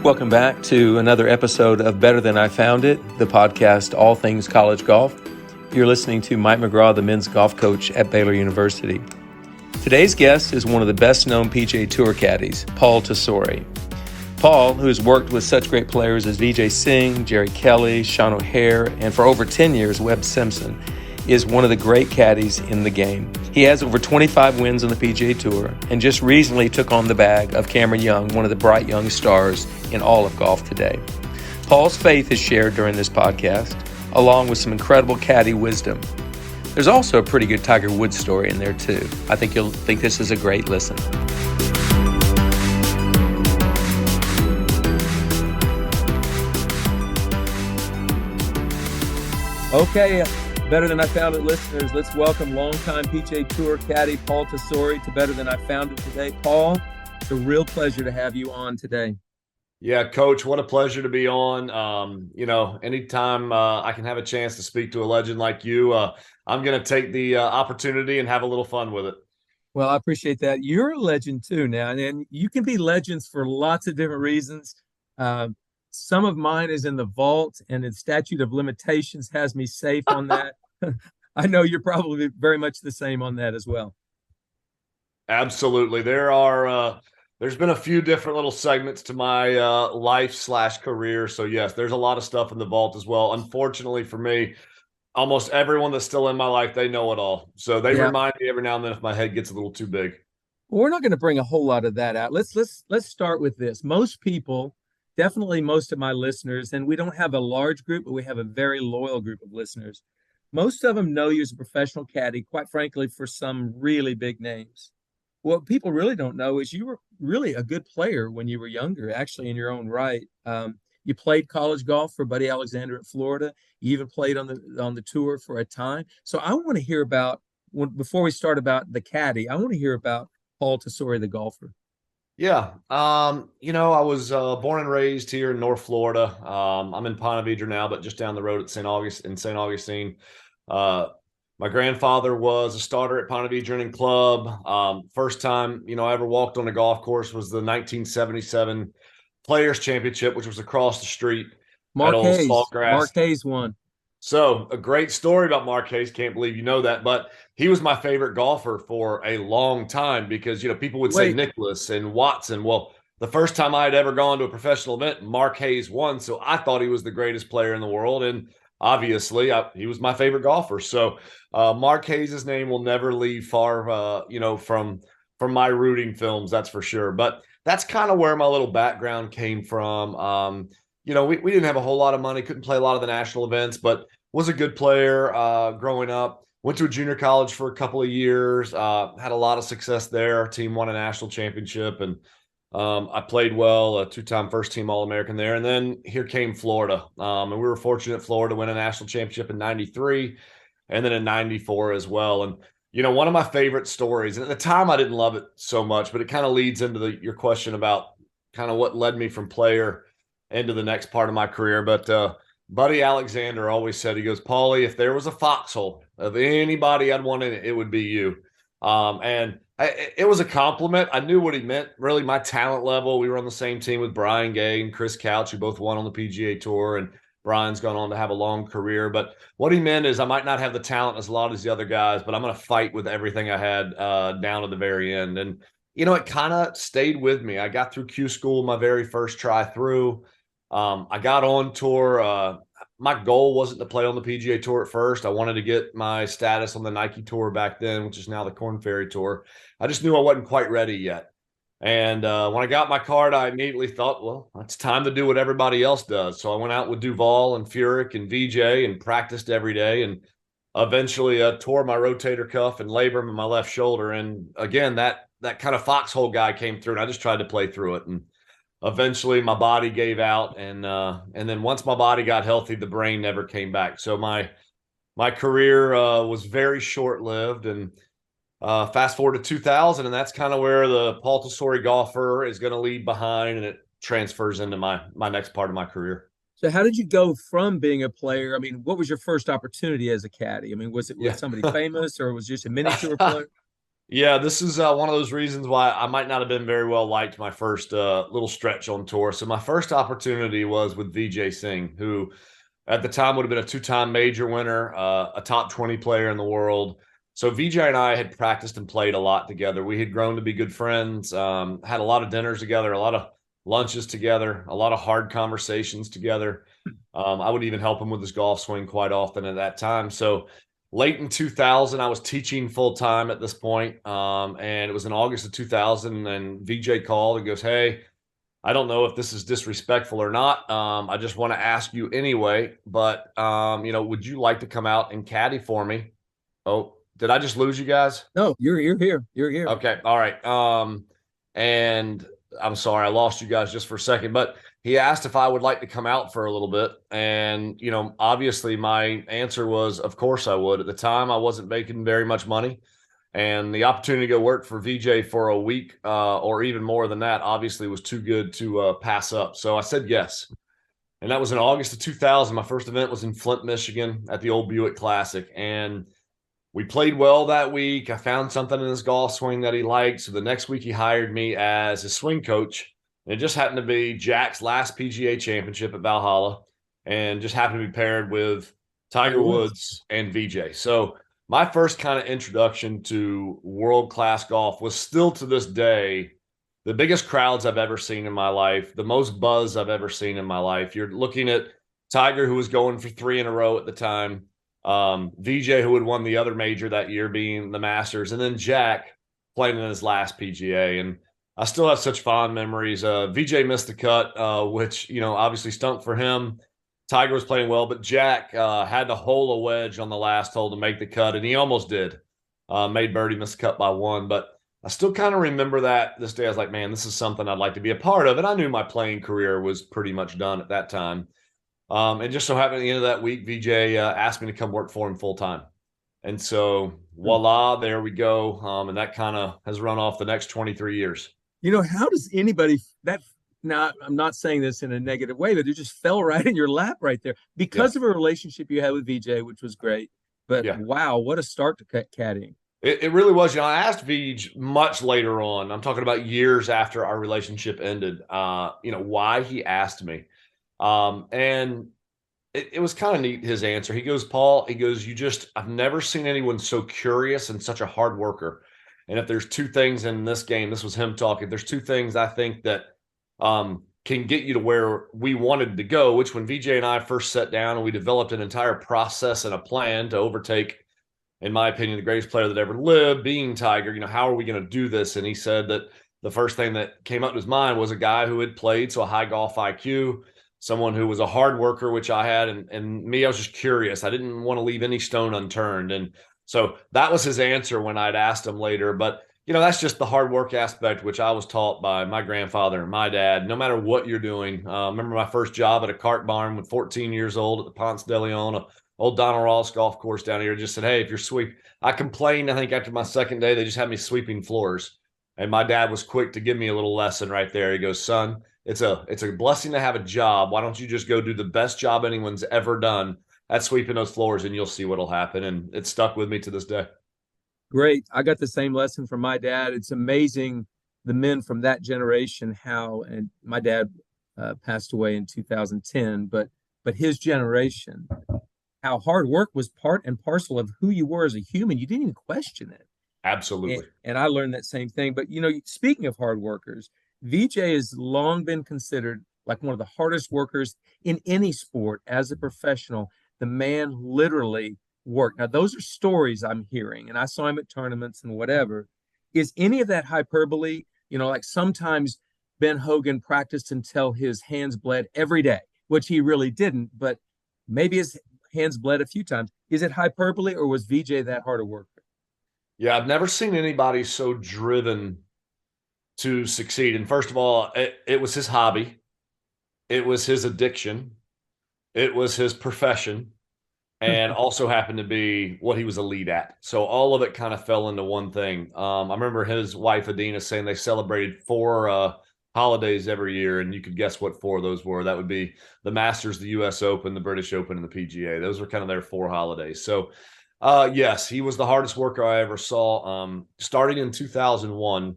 Welcome back to another episode of Better Than I Found It, the podcast All Things College Golf. You're listening to Mike McGraw, the men's golf coach at Baylor University. Today's guest is one of the best-known PGA Tour caddies, Paul Tesori. Paul, who has worked with such great players as Vijay Singh, Jerry Kelly, Sean O'Hare, and for over 10 years, Webb Simpson, is one of the great caddies in the game. He has over 25 wins on the PGA Tour and just recently took on the bag of Cameron Young, one of the bright young stars in all of golf today. Paul's faith is shared during this podcast, along with some incredible caddy wisdom. There's also a pretty good Tiger Woods story in there too. I think you'll think this is a great listen. Okay, Better Than I Found It listeners, let's welcome longtime PGA Tour caddy Paul Tesori to Better Than I Found It today. Paul, it's a real pleasure to have you on today. Yeah, Coach, what a pleasure to be on. Anytime I can have a chance to speak to a legend like you, I'm going to take the opportunity and have a little fun with it. Well, I appreciate that. You're a legend too now, and you can be legends for lots of different reasons. Some of mine is in the vault, and the statute of limitations has me safe on that. I know you're probably very much the same on that as well. Absolutely. There's been a few different little segments to my life/career. So yes, there's a lot of stuff in the vault as well. Unfortunately for me, almost everyone that's still in my life, they know it all. So they remind me every now and then if my head gets a little too big. Well, we're not going to bring a whole lot of that out. Let's start with this. Most people, definitely most of my listeners, and we don't have a large group, but we have a very loyal group of listeners. Most of them know you as a professional caddy, quite frankly, for some really big names. What people really don't know is you were really a good player when you were younger, actually, in your own right. You played college golf for Buddy Alexander at Florida. You even played on the tour for a time. So I want to hear about, before we start about the caddy, I want to hear about Paul Tesori, the golfer. Yeah. I was born and raised here in North Florida. I'm in Ponte Vedra now, but just down the road at St. Augustine. My grandfather was a starter at Ponte Vedra Club. First time, I ever walked on a golf course was the 1977 Players Championship, which was across the street at Old Saltgrass. Mark Hayes won. So a great story about Mark Hayes. Can't believe you know that, but he was my favorite golfer for a long time because, people would say Nicklaus and Watson. Well, the first time I had ever gone to a professional event, Mark Hayes won. So I thought he was the greatest player in the world. And obviously he was my favorite golfer. So Mark Hayes' name will never leave far, from my rooting films. That's for sure. But that's kind of where my little background came from. We didn't have a whole lot of money, couldn't play a lot of the national events, but was a good player growing up. Went to a junior college for a couple of years, had a lot of success there. Our team won a national championship, and I played well, a two-time first-team All-American there. And then here came Florida, and we were fortunate Florida to win a national championship in 93 and then in 94 as well. And, one of my favorite stories, and at the time I didn't love it so much, but it kind of leads into your question about kind of what led me from player into the next part of my career. But Buddy Alexander always said, he goes, Paulie, if there was a foxhole of anybody I'd want in it, it would be you. It was a compliment. I knew what he meant, really my talent level. We were on the same team with Brian Gay and Chris Couch, who both won on the PGA Tour, and Brian's gone on to have a long career. But what he meant is I might not have the talent as a lot as the other guys, but I'm going to fight with everything I had down to the very end. And, it kind of stayed with me. I got through Q school my very first try through. I got on tour. My goal wasn't to play on the PGA Tour at first. I wanted to get my status on the Nike Tour back then, which is now the Korn Ferry Tour. I just knew I wasn't quite ready yet. And when I got my card, I immediately thought, well, it's time to do what everybody else does. So I went out with Duval and Furyk and VJ and practiced every day, and eventually tore my rotator cuff and labrum in my left shoulder. And again, that kind of foxhole guy came through, and I just tried to play through it. And eventually my body gave out. And then once my body got healthy, the brain never came back. So my career was very short-lived. And fast forward to 2000, and that's kind of where the Paul Tesori golfer is going to leave behind, and it transfers into my next part of my career. So how did you go from being a player? I mean, what was your first opportunity as a caddy? I mean, was it with somebody famous, or was it just a mini tour player? Yeah, this is one of those reasons why I might not have been very well liked my first little stretch on tour. So my first opportunity was with VJ Singh, who at the time would have been a two-time major winner, a top 20 player in the world. So VJ and I had practiced and played a lot together. We had grown to be good friends, had a lot of dinners together, a lot of lunches together, a lot of hard conversations together. I would even help him with his golf swing quite often at that time. So late in 2000, I was teaching full time at this point, and it was in August of 2000, and VJ called and goes, "Hey, I don't know if this is disrespectful or not. I just want to ask you anyway, but would you like to come out and caddy for me?" Oh, did I just lose you guys? No, you're here. You're here. Okay, all right. And I'm sorry I lost you guys just for a second, but he asked if I would like to come out for a little bit, and obviously my answer was, of course I would. At the time, I wasn't making very much money. And the opportunity to go work for VJ for a week or even more than that obviously was too good to pass up. So I said yes. And that was in August of 2000. My first event was in Flint, Michigan at the old Buick Classic. And we played well that week. I found something in his golf swing that he liked. So the next week he hired me as his swing coach. And it just happened to be Jack's last PGA championship at Valhalla and just happened to be paired with Tiger Woods and VJ. So my first kind of introduction to world-class golf was still to this day the biggest crowds I've ever seen in my life, the most buzz I've ever seen in my life. You're looking at Tiger, who was going for 3 in a row at the time, VJ, who had won the other major that year, being the Masters, and then Jack playing in his last PGA. And I still have such fond memories. VJ missed the cut, which, obviously stunk for him. Tiger was playing well, but Jack had to hole a wedge on the last hole to make the cut, and he almost did. Made birdie, missed the cut by 1, but I still kind of remember that this day. I was like, man, this is something I'd like to be a part of, and I knew my playing career was pretty much done at that time. And just so happened at the end of that week, VJ asked me to come work for him full time, and so voila, there we go. And that kind of has run off the next 23 years. How does anybody that now, I'm not saying this in a negative way, but it just fell right in your lap right there because of a relationship you had with VJ, which was great. But wow, what a start to caddying. It really was. I asked Vij much later on. I'm talking about years after our relationship ended, why he asked me. And it was kind of neat, his answer. He goes, "Paul," he goes, I've never seen anyone so curious and such a hard worker. And if there's two things in this game, this was him talking, there's two things I think that can get you to where we wanted to go, which when VJ and I first sat down and we developed an entire process and a plan to overtake, in my opinion, the greatest player that ever lived, being Tiger. How are we going to do this? And he said that the first thing that came up to his mind was a guy who had played, so a high golf IQ, someone who was a hard worker, which I had, and me, I was just curious. I didn't want to leave any stone unturned. And so that was his answer when I'd asked him later. But that's just the hard work aspect, which I was taught by my grandfather and my dad. No matter what you're doing, remember my first job at a cart barn with 14 years old at the Ponce de Leon, a old Donald Ross golf course down here. Just said, "Hey, if you're sweep," I complained. I think after my second day, they just had me sweeping floors, and my dad was quick to give me a little lesson right there. He goes, "Son, it's a blessing to have a job. Why don't you just go do the best job anyone's ever done at sweeping those floors, and you'll see what'll happen." And it stuck with me to this day. Great. I got the same lesson from my dad. It's amazing the men from that generation, and my dad passed away in 2010, but his generation, how hard work was part and parcel of who you were as a human. You didn't even question it. Absolutely. And I learned that same thing. But, speaking of hard workers, VJ has long been considered like one of the hardest workers in any sport as a professional. The man literally work. Now, those are stories I'm hearing, and I saw him at tournaments and whatever. Is any of that hyperbole? Like sometimes Ben Hogan practiced until his hands bled every day, which he really didn't, but maybe his hands bled a few times. Is it hyperbole, or was VJ that hard a worker? Yeah, I've never seen anybody so driven to succeed. And first of all, it was his hobby. It was his addiction. It was his profession. And also happened to be what he was elite at. So all of it kind of fell into one thing. I remember his wife, Adina, saying they celebrated 4 holidays every year, and you could guess what 4 of those were. That would be the Masters, the U.S. Open, the British Open, and the PGA. Those were kind of their 4 holidays. So Yes, he was the hardest worker I ever saw. Starting in 2001,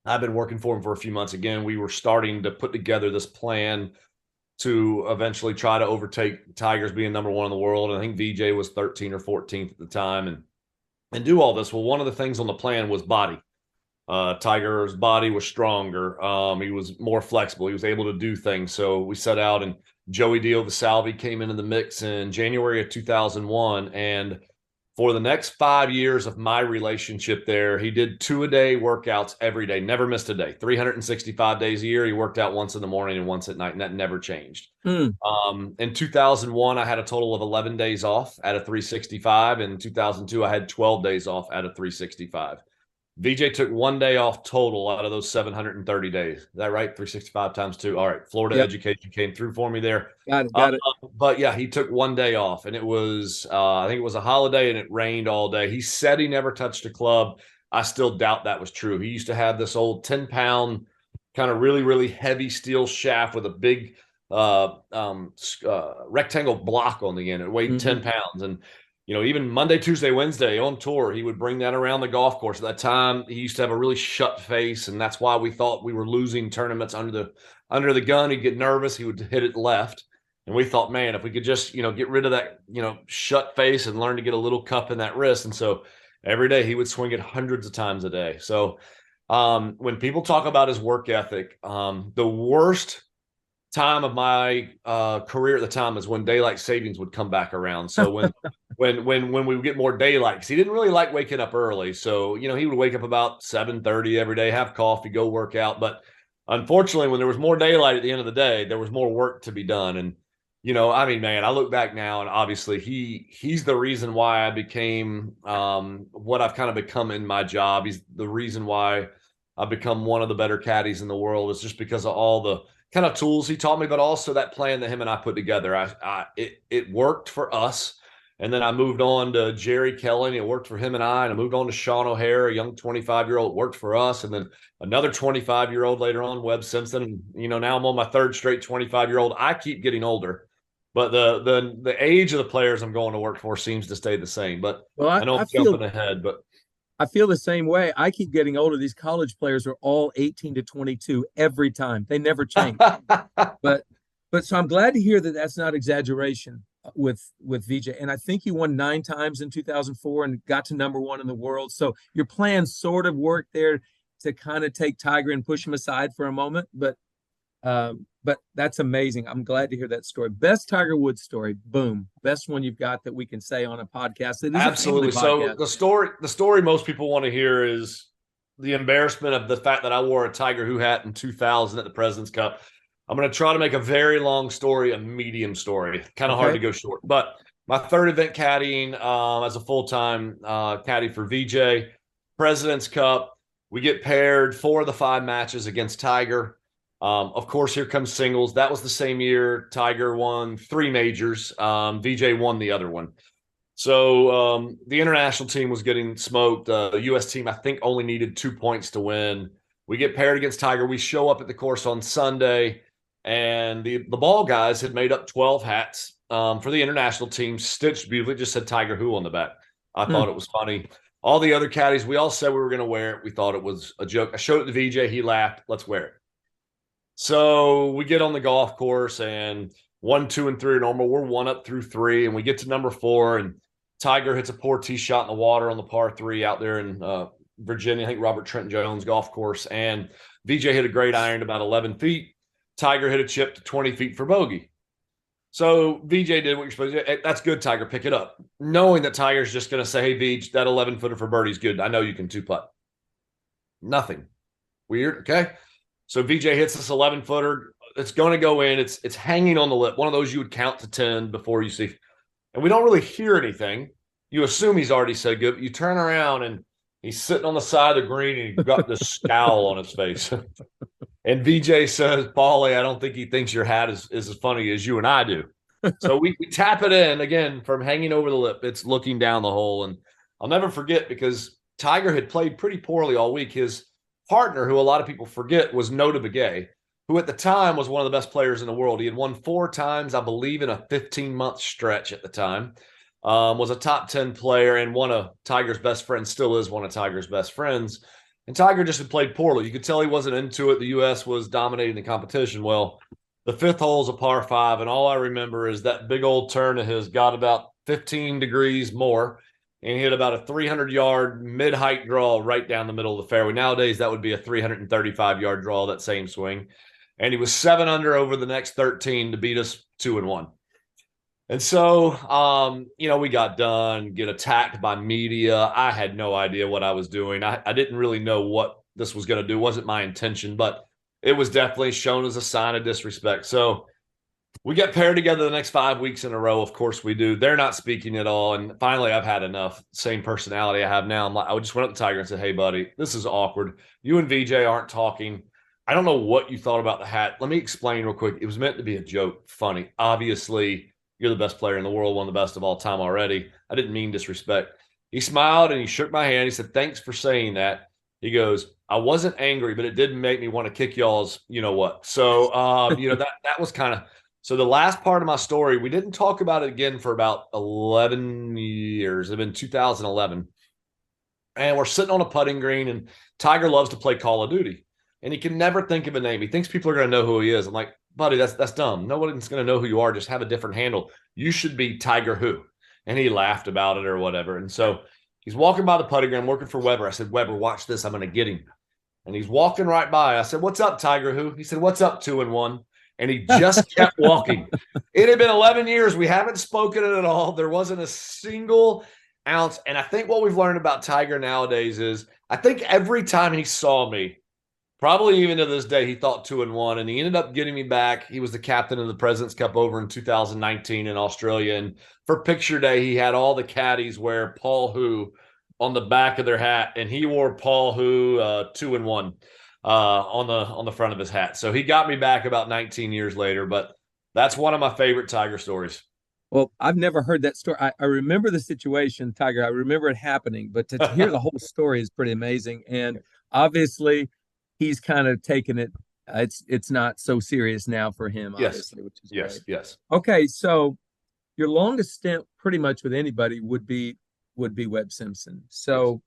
I've been working for him for a few months. Again, we were starting to put together this plan to eventually try to overtake Tigers being number one in the world. And I think VJ was 13 or 14th at the time, and do all this. Well, one of the things on the plan was body. Tiger's body was stronger. He was more flexible. He was able to do things. So we set out, and Joey Diovasalvi came into the mix in January of 2001. And for the next 5 years of my relationship there, he did 2-a-day workouts every day, never missed a day. 365 days a year, he worked out once in the morning and once at night, and that never changed. In 2001, I had a total of 11 days off out of 365. In 2002, I had 12 days off out of 365. VJ took 1 day off total out of those 730 days. Is that right? 365 times 2. All right. Florida education came through for me there. Got it. But yeah, he took 1 day off, and it was, I think it was a holiday, and it rained all day. He said he never touched a club. I still doubt that was true. He used to have this old 10-pound kind of really, really heavy steel shaft with a big rectangle block on the end. It weighed 10 pounds. And even Monday, Tuesday, Wednesday on tour, he would bring that around the golf course. At that time, he used to have a really shut face, and that's why we thought we were losing tournaments under the gun. He'd get nervous. He would hit it left. And we thought, man, if we could just, get rid of that, shut face and learn to get a little cup in that wrist. And so every day he would swing it hundreds of times a day. So when people talk about his work ethic, the worst time of my career at the time is when daylight savings would come back around. So when we would get more daylight, because he didn't really like waking up early. So, he would wake up about 7:30 every day, have coffee, go work out. But unfortunately, when there was more daylight at the end of the day, there was more work to be done. And, man, I look back now, and obviously he's the reason why I became what I've kind of become in my job. He's the reason why I've become one of the better caddies in the world. It's just because of all the kind of tools he taught me, but also that plan that him and I put together. It worked for us. And then I moved on to Jerry Kelly. It worked for him and I moved on to Sean O'Hare, a young 25-year-old. It worked for us. And then another 25-year-old later on, Webb Simpson. Now I'm on my third straight 25-year-old. I keep getting older, but the age of the players I'm going to work for seems to stay the same. But I know I'm jumping ahead, but I feel the same way. I keep getting older. These college players are all 18 to 22 every time. They never change. but so I'm glad to hear that that's not exaggeration with VJ. And I think you won 9 times in 2004 and got to number 1 in the world. So your plan sort of worked there to kind of take Tiger and push him aside for a moment. But that's amazing. I'm glad to hear that story. Best Tiger Woods story. Boom. Best one you've got that we can say on a podcast. Absolutely. So the story most people want to hear is the embarrassment of the fact that I wore a Tiger Who hat in 2000 at the President's Cup. I'm going to try to make a very long story a medium story. Kind of hard to go short. But my third event caddying as a full-time caddy for VJ, President's Cup. We get paired 4 of the 5 matches against Tiger. Of course, here comes singles. That was the same year Tiger won 3 majors. VJ won the other one. So the international team was getting smoked. The U.S. team, I think, only needed 2 points to win. We get paired against Tiger. We show up at the course on Sunday, and the ball guys had made up 12 hats for the international team, stitched beautifully, just said Tiger Who on the back. I thought it was funny. All the other caddies, we all said we were going to wear it. We thought it was a joke. I showed it to VJ. He laughed. Let's wear it. So we get on the golf course, and 1, 2, and 3 are normal. We're 1 up through 3, and we get to number 4, and Tiger hits a poor tee shot in the water on the par 3 out there in Virginia, I think Robert Trent Jones golf course. And VJ hit a great iron about 11 feet. Tiger hit a chip to 20 feet for bogey. So VJ did what you're supposed to do. Hey, that's good, Tiger. Pick it up. Knowing that Tiger's just going to say, hey, VJ, that 11-footer for birdie's good. I know you can 2-putt. Nothing. Weird. Okay. So VJ hits this 11-footer. It's going to go in. It's hanging on the lip. One of those you would count to 10 before you see. And we don't really hear anything. You assume he's already said good. But you turn around, and he's sitting on the side of the green, and he's got this scowl on his face. And VJ says, Paulie, I don't think he thinks your hat is as funny as you and I do. So we tap it in, again, from hanging over the lip. It's looking down the hole. And I'll never forget, because Tiger had played pretty poorly all week. His partner, who a lot of people forget, was Nota Begay, who at the time was one of the best players in the world. He had won 4 times, I believe, in a 15-month stretch at the time. was a top 10 player and one of Tiger's best friends, still is one of Tiger's best friends. And Tiger just had played poorly. You could tell he wasn't into it. The U.S. was dominating the competition. Well, the fifth hole is a par 5, and all I remember is that big old turn of his got about 15 degrees more, and he hit about a 300-yard mid-height draw right down the middle of the fairway. Nowadays, that would be a 335-yard draw, that same swing. And he was 7 under over the next 13 to beat us 2-1. And so, we got done, get attacked by media. I had no idea what I was doing. I didn't really know what this was going to do. It wasn't my intention, but it was definitely shown as a sign of disrespect. So we get paired together the next 5 weeks in a row. Of course we do. They're not speaking at all. And finally, I've had enough. Same personality I have now. I just went up to Tiger and said, "Hey, buddy, this is awkward. You and VJ aren't talking. I don't know what you thought about the hat. Let me explain real quick. It was meant to be a joke, funny. Obviously, you're the best player in the world, one of the best of all time already. I didn't mean disrespect." He smiled and he shook my hand. He said, "Thanks for saying that." He goes, "I wasn't angry, but it did make me want to kick y'all's, you know what." So, that was kind of, so the last part of my story, we didn't talk about it again for about 11 years. It had been 2011. And we're sitting on a putting green, and Tiger loves to play Call of Duty. And he can never think of a name. He thinks people are going to know who he is. I'm like, "Buddy, that's dumb. Nobody's going to know who you are. Just have a different handle. You should be Tiger who." And he laughed about it or whatever. And so he's walking by the putting green, working for Weber. I said, "Weber, watch this. I'm going to get him." And he's walking right by. I said, "What's up, Tiger who?" He said, "What's up, 2-1?" And he just kept walking. It had been 11 years. We haven't spoken at all. There wasn't a single ounce. And I think what we've learned about Tiger nowadays is I think every time he saw me, probably even to this day, he thought 2-1, and he ended up getting me back. He was the captain of the President's Cup over in 2019 in Australia. And for picture day, he had all the caddies wear Paul Who on the back of their hat, and he wore Paul Who 2-1 on the front of his hat. So he got me back about 19 years later. But that's one of my favorite Tiger stories. Well, I've never heard that story. I remember the situation, Tiger. I remember it happening, but to hear the whole story is pretty amazing. And obviously, he's kind of taken it. It's not so serious now for him, obviously, which is great. Yes. Okay, so your longest stint, pretty much with anybody, would be Webb Simpson. So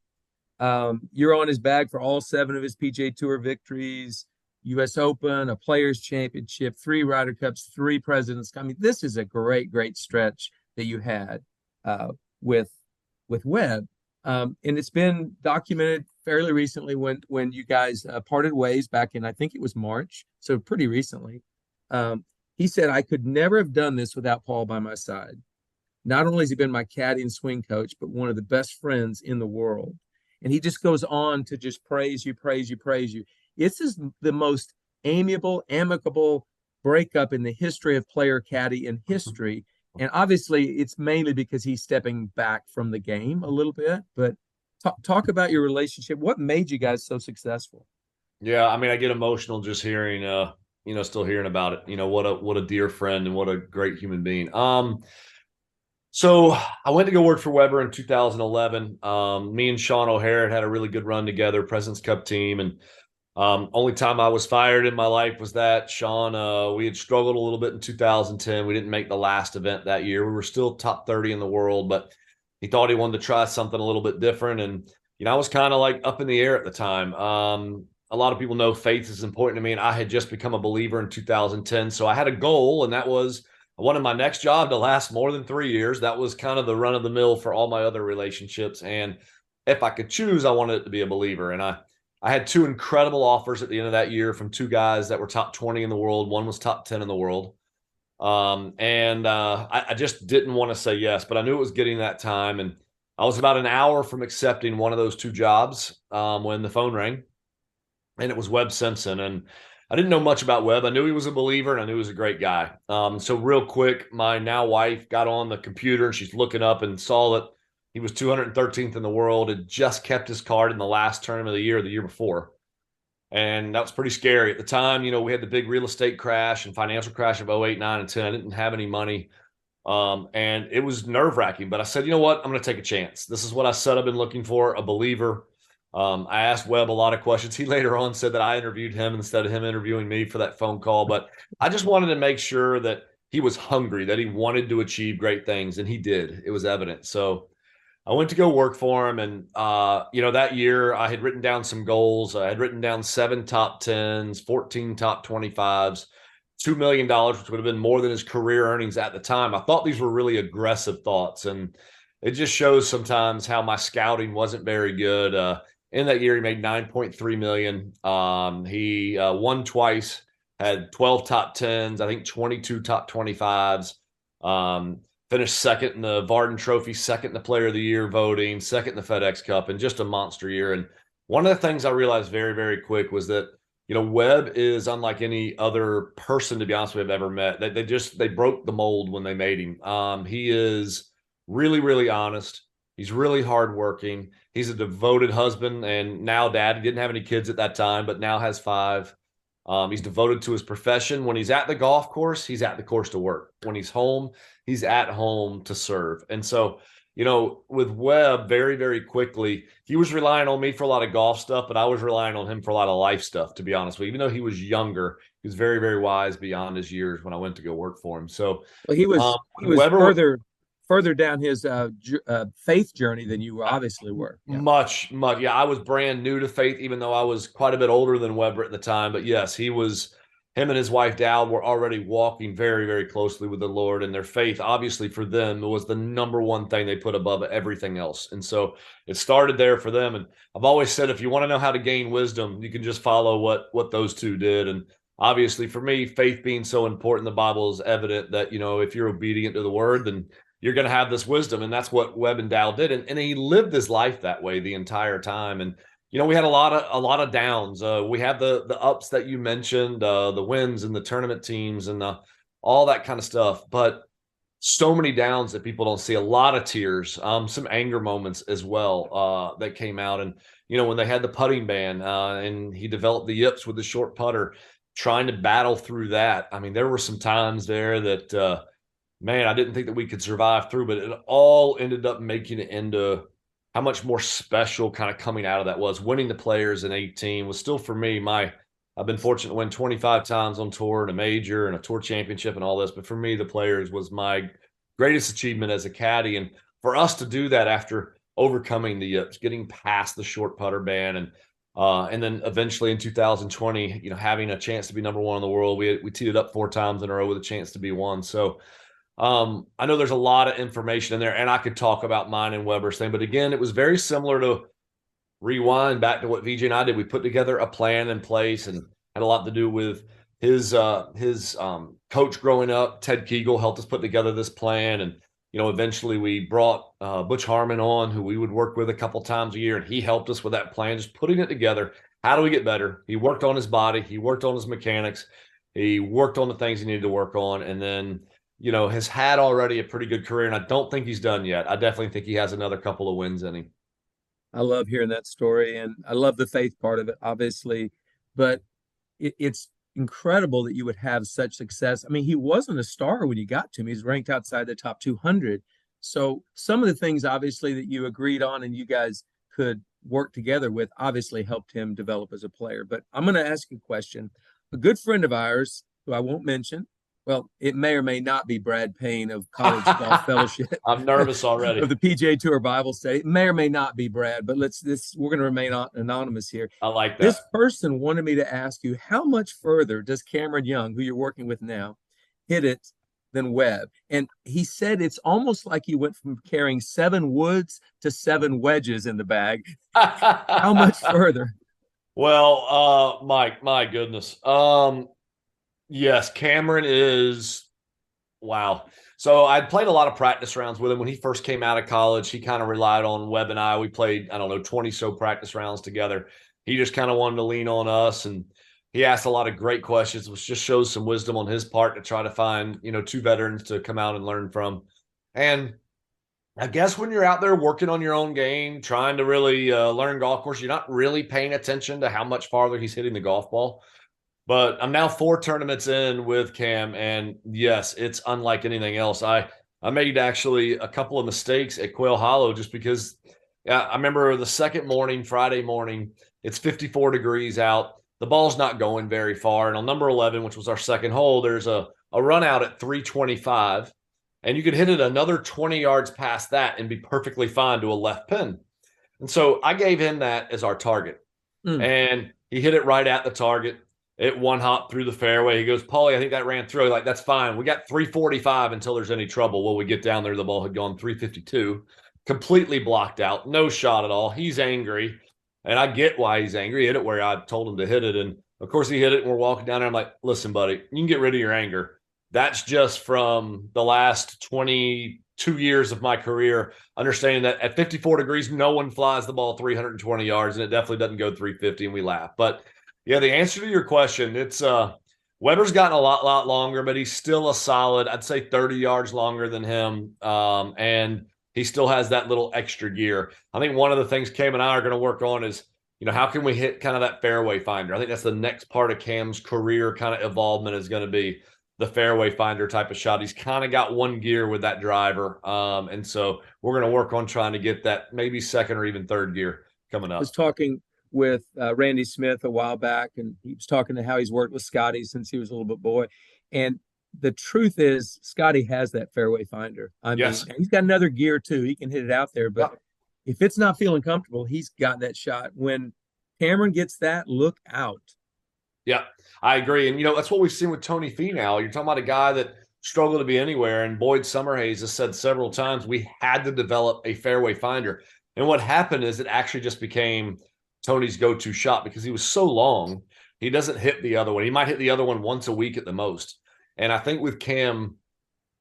you're on his bag for all 7 of his PGA Tour victories, U.S. Open, a Players Championship, 3 Ryder Cups, 3 Presidents. I mean, this is a great stretch that you had with Webb. And it's been documented fairly recently when you guys parted ways back in, I think it was March, so pretty recently. He said, "I could never have done this without Paul by my side. Not only has he been my caddy and swing coach, but one of the best friends in the world." And he just goes on to just praise you. This is the most amicable breakup in the history of player caddy in history. And obviously, it's mainly because he's stepping back from the game a little bit. But talk about your relationship. What made you guys so successful? Yeah, I mean, I get emotional just hearing, still hearing about it. What a dear friend and what a great human being. So I went to go work for Weber in 2011. Me and Sean O'Hare had a really good run together, President's Cup team, and only time I was fired in my life was that. Sean, we had struggled a little bit in 2010. We didn't make the last event that year. We were still top 30 in the world, but he thought he wanted to try something a little bit different. And, I was kind of like up in the air at the time. A lot of people know faith is important to me, and I had just become a believer in 2010. So I had a goal, and that was I wanted my next job to last more than 3 years. That was kind of the run of the mill for all my other relationships. And if I could choose, I wanted it to be a believer. And I had 2 incredible offers at the end of that year from 2 guys that were top 20 in the world. One was top 10 in the world. I just didn't want to say yes, but I knew it was getting that time. And I was about an hour from accepting one of those 2 jobs when the phone rang, and it was Webb Simpson. And I didn't know much about Webb. I knew he was a believer, and I knew he was a great guy. So real quick, my now wife got on the computer, and she's looking up and saw that he was 213th in the world, had just kept his card in the last tournament of the year before. And that was pretty scary. At the time, we had the big real estate crash and financial crash of 08, 9, and 10. I didn't have any money. And it was nerve-wracking. But I said, you know what? I'm going to take a chance. This is what I said I've been looking for, a believer. I asked Webb a lot of questions. He later on said that I interviewed him instead of him interviewing me for that phone call. But I just wanted to make sure that he was hungry, that he wanted to achieve great things, and he did. It was evident. So I went to go work for him, and that year I had written down some goals. I had written down 7 top 10s, 14 top 25s, $2 million, which would have been more than his career earnings at the time. I thought these were really aggressive thoughts, and it just shows sometimes how my scouting wasn't very good. In that year, he made $9.3 million. He won twice, had 12 top 10s, I think 22 top 25s. Finished second in the Varden Trophy, second in the Player of the Year voting, second in the FedEx Cup, and just a monster year. And one of the things I realized very, very quick was that, Webb is unlike any other person, to be honest with you, I've ever met. They broke the mold when they made him. He is really, really honest. He's really hardworking. He's a devoted husband and now dad. He didn't have any kids at that time, but now has 5. He's devoted to his profession. When he's at the golf course, he's at the course to work. When he's home, he's at home to serve. And so, with Webb, very, very quickly, he was relying on me for a lot of golf stuff, but I was relying on him for a lot of life stuff, to be honest with you. Even though he was younger, he was very, very wise beyond his years when I went to go work for him. So he was Weber, further down his faith journey than you obviously were. Yeah. Much. Yeah, I was brand new to faith, even though I was quite a bit older than Weber at the time. But yes, him and his wife, Dowd, were already walking very, very closely with the Lord, and their faith, obviously for them, was the number one thing they put above everything else. And so it started there for them. And I've always said, if you want to know how to gain wisdom, you can just follow what those two did. And obviously for me, faith being so important, the Bible is evident that, if you're obedient to the word, then you're going to have this wisdom. And that's what Webb and Dowd did. And he lived his life that way the entire time. And we had a lot of downs. We have the ups that you mentioned, the wins and the tournament teams and all that kind of stuff. But so many downs that people don't see. A lot of tears, some anger moments as well that came out. And when they had the putting ban and he developed the yips with the short putter, trying to battle through that. I mean, there were some times there that man, I didn't think that we could survive through, but it all ended up making it into how much more special kind of coming out of that was. Winning the Players in 18 was still, for me, I've been fortunate to win 25 times on tour and a major and a tour championship and all this. But for me, the Players was my greatest achievement as a caddy. And for us to do that after overcoming the yips, getting past the short putter ban, and then eventually in 2020, having a chance to be number 1 in the world, we teed it up 4 times in a row with a chance to be 1. So I know there's a lot of information in there, and I could talk about mine and Weber's thing, but again, it was very similar to rewind back to what VJ and I did. We put together a plan in place, and had a lot to do with his coach growing up. Ted Kegel helped us put together this plan, and eventually we brought Butch Harmon on, who we would work with a couple times a year, and he helped us with that plan, just putting it together. How do we get better? He worked on his body, he worked on his mechanics, he worked on the things he needed to work on, and then has had already a pretty good career, and I don't think he's done yet. I definitely think he has another couple of wins in him. I love hearing that story, and I love the faith part of it, obviously, but it's incredible that you would have such success. I mean, he wasn't a star when you got to him. He's ranked outside the top 200. So some of the things, obviously, that you agreed on and you guys could work together with obviously helped him develop as a player. But I'm going to ask you a question. A good friend of ours, who I won't mention, well, it may or may not be Brad Payne of College Golf Fellowship. I'm nervous already. Of the PGA Tour Bible Study. It may or may not be Brad, but we're going to remain anonymous here. I like that. This person wanted me to ask you, how much further does Cameron Young, who you're working with now, hit it than Webb? And he said it's almost like he went from carrying 7 woods to 7 wedges in the bag. How much further? Well, Mike, my goodness. Yes, Cameron is, wow. So I'd played a lot of practice rounds with him. When he first came out of college, he kind of relied on Webb and I. We played, 20 so practice rounds together. He just kind of wanted to lean on us, and he asked a lot of great questions, which just shows some wisdom on his part to try to find, 2 veterans to come out and learn from. And I guess when you're out there working on your own game, trying to really learn golf course, you're not really paying attention to how much farther he's hitting the golf ball. But I'm now 4 tournaments in with Cam, and yes, it's unlike anything else. I made actually a couple of mistakes at Quail Hollow just because I remember the second morning, Friday morning, it's 54 degrees out. The ball's not going very far. And on number 11, which was our second hole, there's a a run out at 325, and you could hit it another 20 yards past that and be perfectly fine to a left pin. And so I gave him that as our target. And he hit it right at the target. It one hop through the fairway. He goes, Paulie, I think that ran through. Like, that's fine. We got 345 until there's any trouble. Well, we get down there, the ball had gone 352, completely blocked out, no shot at all. He's angry, and I get why he's angry. He hit it where I told him to hit it, and of course he hit it, and we're walking down there. I'm like, listen, buddy, you can get rid of your anger. That's just from the last 22 years of my career, understanding that at 54 degrees, no one flies the ball 320 yards, and it definitely doesn't go 350, and we laugh. But yeah, the answer to your question, it's Weber's gotten a lot longer, but he's still a solid, I'd say 30 yards longer than him. And he still has that little extra gear. I think one of the things Cam and I are going to work on is, how can we hit kind of that fairway finder? I think that's the next part of Cam's career kind of involvement is going to be the fairway finder type of shot. He's kind of got one gear with that driver. And so we're going to work on trying to get that maybe second or even third gear coming up. I was talking with Randy Smith a while back, and he was talking to how he's worked with Scotty since he was a little bit boy. And the truth is, Scotty has that fairway finder. I mean, he's got another gear too. He can hit it out there, but if it's not feeling comfortable, he's got that shot. When Cameron gets that, look out. Yeah, I agree. And, that's what we've seen with Tony Finau. You're talking about a guy that struggled to be anywhere. And Boyd Summerhays has said several times we had to develop a fairway finder. And what happened is it actually just became Tony's go-to shot because he was so long, he doesn't hit the other one. He might hit the other one once a week at the most. And I think with Cam,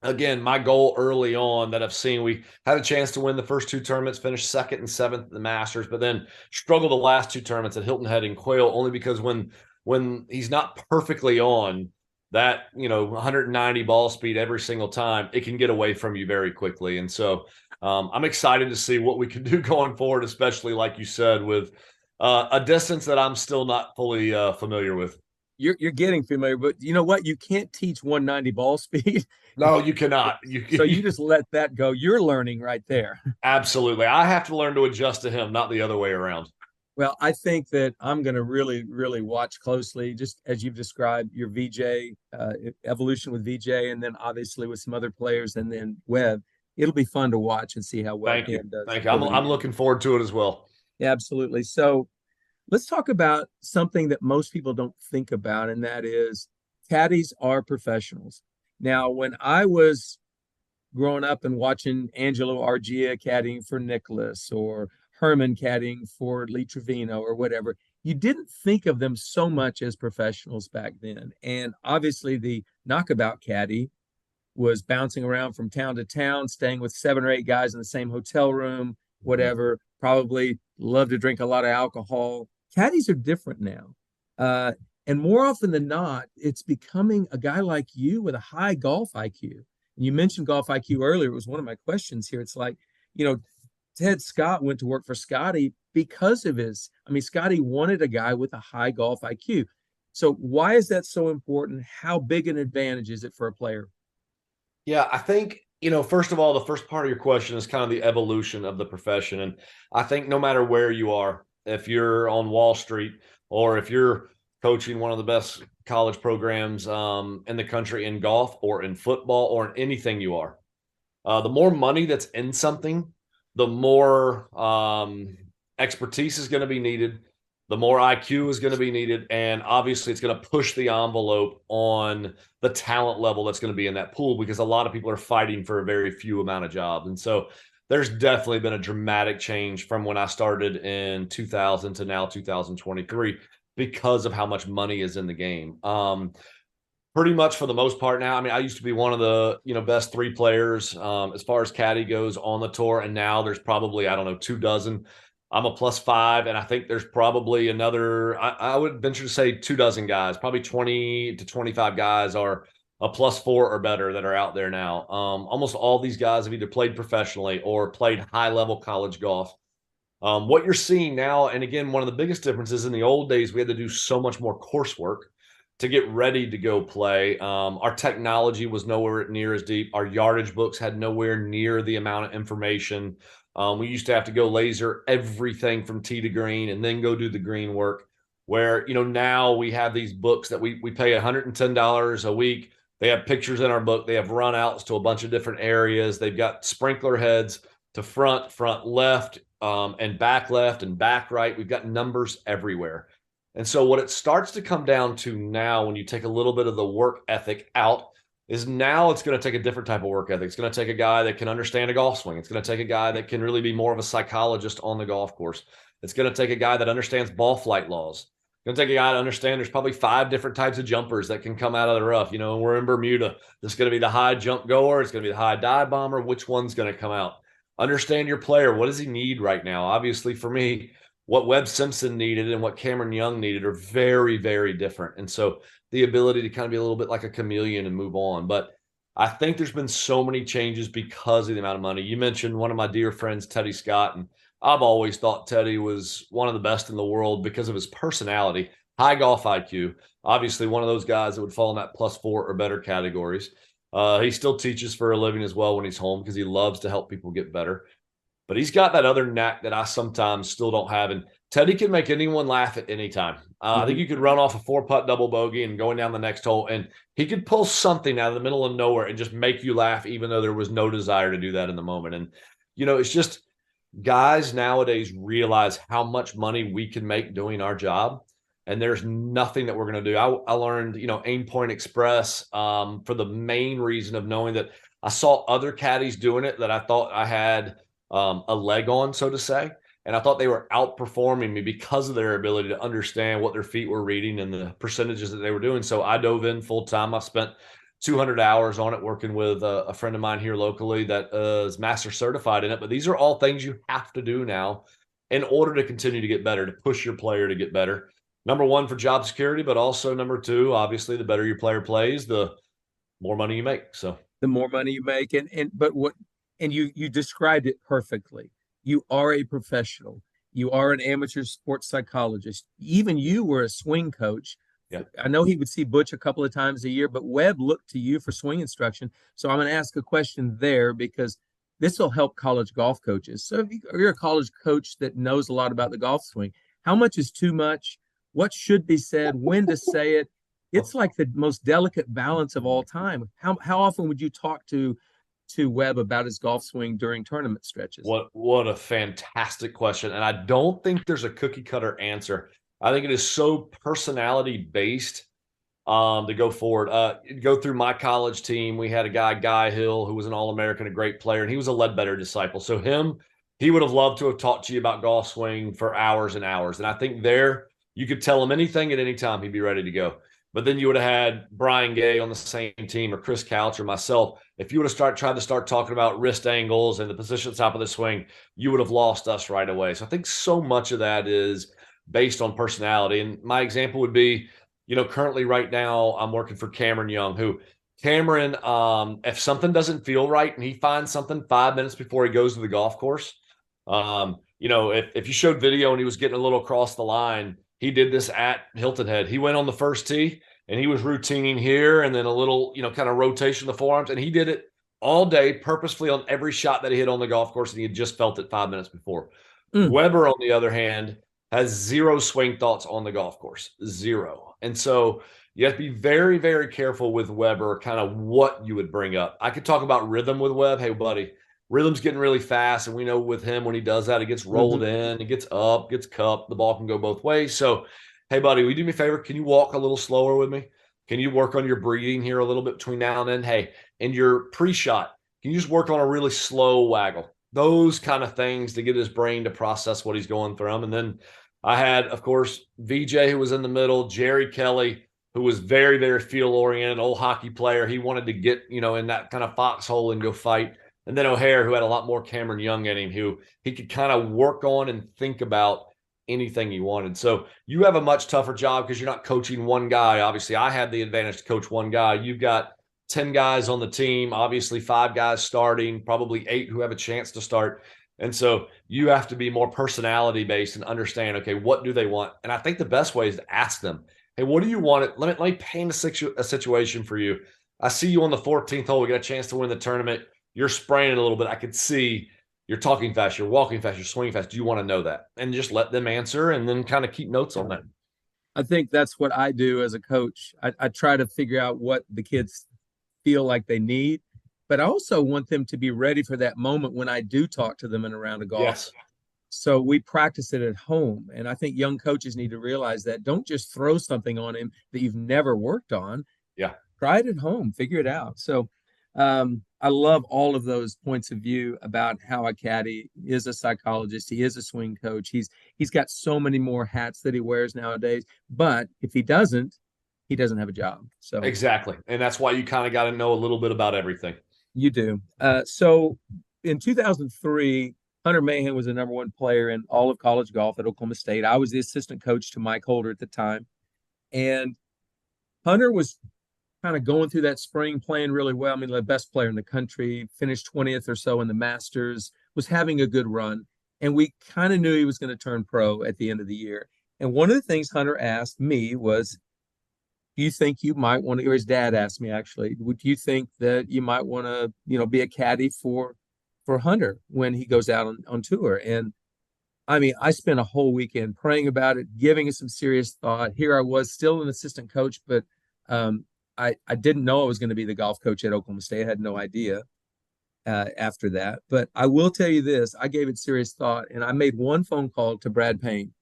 again, my goal early on that I've seen, we had a chance to win the first two tournaments, finished second and seventh at the Masters, but then struggled the last two tournaments at Hilton Head and Quail, only because when he's not perfectly on that, 190 ball speed every single time, it can get away from you very quickly. And so I'm excited to see what we can do going forward, especially like you said, with a distance that I'm still not fully familiar with. You're getting familiar, but you know what? You can't teach 190 ball speed. No, you cannot. So you just let that go. You're learning right there. Absolutely. I have to learn to adjust to him, not the other way around. Well, I think that I'm going to really, really watch closely, just as you've described your VJ evolution with VJ, and then obviously with some other players, and then Webb. It'll be fun to watch and see how well Cam does. Thank you. I'm looking forward to it as well. Yeah, absolutely. So let's talk about something that most people don't think about, and that is caddies are professionals. Now, when I was growing up and watching Angelo Argia caddying for Nicholas or Herman caddying for Lee Trevino or whatever, you didn't think of them so much as professionals back then. And obviously the knockabout caddy was bouncing around from town to town, staying with 7 or 8 guys in the same hotel room, whatever, probably loved to drink a lot of alcohol. Caddies are different now. And more often than not, it's becoming a guy like you with a high golf IQ. And you mentioned golf IQ earlier. It was one of my questions here. It's like, Ted Scott went to work for Scotty because of Scotty wanted a guy with a high golf IQ. So why is that so important? How big an advantage is it for a player? Yeah, I think, first of all, the first part of your question is kind of the evolution of the profession. And I think no matter where you are, if you're on Wall Street or if you're coaching one of the best college programs in the country in golf or in football or in anything you are, the more money that's in something, the more expertise is going to be needed, the more IQ is going to be needed, and obviously it's going to push the envelope on the talent level that's going to be in that pool because a lot of people are fighting for a very few amount of jobs. And so there's definitely been a dramatic change from when I started in 2000 to now 2023 because of how much money is in the game. Pretty much for the most part now. I used to be one of the best 3 players as far as caddy goes on the tour, and now there's probably 2 dozen. I'm a +5, and I think there's probably another. I would venture to say 2 dozen guys, probably 20 to 25 guys are a +4 or better that are out there now. Almost all these guys have either played professionally or played high-level college golf. What you're seeing now, and again, one of the biggest differences in the old days, we had to do so much more coursework to get ready to go play. Our technology was nowhere near as deep. Our yardage books had nowhere near the amount of information. We used to have to go laser everything from tee to green and then go do the green work, where, now we have these books that we pay $110 a week They have pictures in our book. They have run outs to a bunch of different areas. They've got sprinkler heads to front left, and back right. We've got numbers everywhere. And so what it starts to come down to now, when you take a little bit of the work ethic out, is now it's going to take a different type of work ethic. It's going to take a guy that can understand a golf swing. It's going to take a guy that can really be more of a psychologist on the golf course. It's going to take a guy that understands ball flight laws. It's going to take a guy to understand there's probably 5 different types of jumpers that can come out of the rough. You know, we're in Bermuda. This is going to be the high jump goer. It's going to be the high dive bomber. Which one's going to come out? Understand your player. What does he need right now? Obviously, for me, what Webb Simpson needed and what Cameron Young needed are very, very different. And so the ability to kind of be a little bit like a chameleon and move on. But I think there's been so many changes because of the amount of money. You mentioned one of my dear friends, Teddy Scott, and I've always thought Teddy was one of the best in the world because of his personality, high golf IQ. Obviously, one of those guys that would fall in that +4 or better categories. He still teaches for a living as well when he's home because he loves to help people get better. But he's got that other knack that I sometimes still don't have. And Teddy can make anyone laugh at any time. I think you could run off a 4-putt double bogey and going down the next hole, and he could pull something out of the middle of nowhere and just make you laugh, even though there was no desire to do that in the moment. And, you know, it's just guys nowadays realize how much money we can make doing our job. And there's nothing that we're going to do. I learned, you know, Aim Point Express for the main reason of knowing that I saw other caddies doing it that I thought I had a leg on, so to say. And I thought they were outperforming me because of their ability to understand what their feet were reading and the percentages that they were doing. So I dove in full time. I spent 200 hours on it working with a friend of mine here locally that is master certified in it. But these are all things you have to do now in order to continue to get better, to push your player to get better. Number one, for job security, but also number two, obviously, the better your player plays, the more money you make. So the more money you make, and you described it perfectly. You are a professional. You are an amateur sports psychologist. Even you were a swing coach. Yeah. I know he would see Butch a couple of times a year, but Webb looked to you for swing instruction. So I'm going to ask a question there because this will help college golf coaches. So if you're a college coach that knows a lot about the golf swing, how much is too much? What should be said? When to say it? It's like the most delicate balance of all time. How often would you talk to Webb about his golf swing during tournament stretches? What a fantastic question. And I don't think there's a cookie cutter answer. I think it is so personality based to go forward. Go through my college team. We had a Guy Hill, who was an All-American, a great player, and he was a Ledbetter disciple. So he would have loved to have talked to you about golf swing for hours and hours. And I think you could tell him anything at any time, he'd be ready to go. But then you would have had Brian Gay on the same team, or Chris Couch, or myself. If you would have tried to start talking about wrist angles and the position at the top of the swing, you would have lost us right away. So I think so much of that is based on personality. And my example would be, you know, currently right now I'm working for Cameron Young, if something doesn't feel right and he finds something 5 minutes before he goes to the golf course, you know, if you showed video and he was getting a little across the line, he did this at Hilton Head. He went on the first tee and he was routining here and then a little, you know, kind of rotation of the forearms. And he did it all day purposefully on every shot that he hit on the golf course. And he had just felt it 5 minutes before. Weber, on the other hand, has zero swing thoughts on the golf course, zero. And so you have to be very, very careful with Weber, kind of what you would bring up. I could talk about rhythm with Webb. Hey, buddy, rhythm's getting really fast. And we know with him, when he does that, it gets rolled in, it gets up, gets cupped. The ball can go both ways. So, hey, buddy, will you do me a favor? Can you walk a little slower with me? Can you work on your breathing here a little bit between now and then? Hey, and your pre-shot, can you just work on a really slow waggle? Those kind of things to get his brain to process what he's going through. And then I had, of course, VJ, who was in the middle, Jerry Kelly, who was very, very field-oriented, old hockey player. He wanted to get, you know, in that kind of foxhole and go fight. And then O'Hare, who had a lot more Cameron Young in him, who he could kind of work on and think about anything he wanted. So you have a much tougher job because you're not coaching one guy. Obviously, I had the advantage to coach one guy. You've got 10 guys on the team, obviously 5 guys starting, probably 8 who have a chance to start. And so you have to be more personality based and understand, okay, what do they want? And I think the best way is to ask them, hey, what do you want? Let me paint a situation for you. I see you on the 14th hole. We got a chance to win the tournament. You're spraying it a little bit. I could see you're talking fast, you're walking fast, you're swinging fast. Do you want to know that? And just let them answer and then kind of keep notes on that. I think that's what I do as a coach. I try to figure out what the kids feel like they need. But I also want them to be ready for that moment when I do talk to them in a round of golf. Yes. So we practice it at home. And I think young coaches need to realize that. Don't just throw something on him that you've never worked on. Yeah. Try it at home, figure it out. So I love all of those points of view about how a caddy is a psychologist. He is a swing coach. He's got so many more hats that he wears nowadays. But if he doesn't have a job. So exactly. And that's why you kind of got to know a little bit about everything. You do. So in 2003, Hunter Mahan was the number one player in all of college golf at Oklahoma State. I was the assistant coach to Mike Holder at the time. And Hunter was kind of going through that spring, playing really well. I mean, the best player in the country, finished 20th or so in the Masters, was having a good run. And we kind of knew he was going to turn pro at the end of the year. And one of the things Hunter asked me was, do you think you might want to, or his dad asked me actually, would you think that you might want to, be a caddy for Hunter when he goes out on tour? And I mean, I spent a whole weekend praying about it, giving it some serious thought. Here I was, still an assistant coach, but I didn't know I was going to be the golf coach at Oklahoma State. I had no idea after that. But I will tell you this, I gave it serious thought, and I made one phone call to Brad Payne.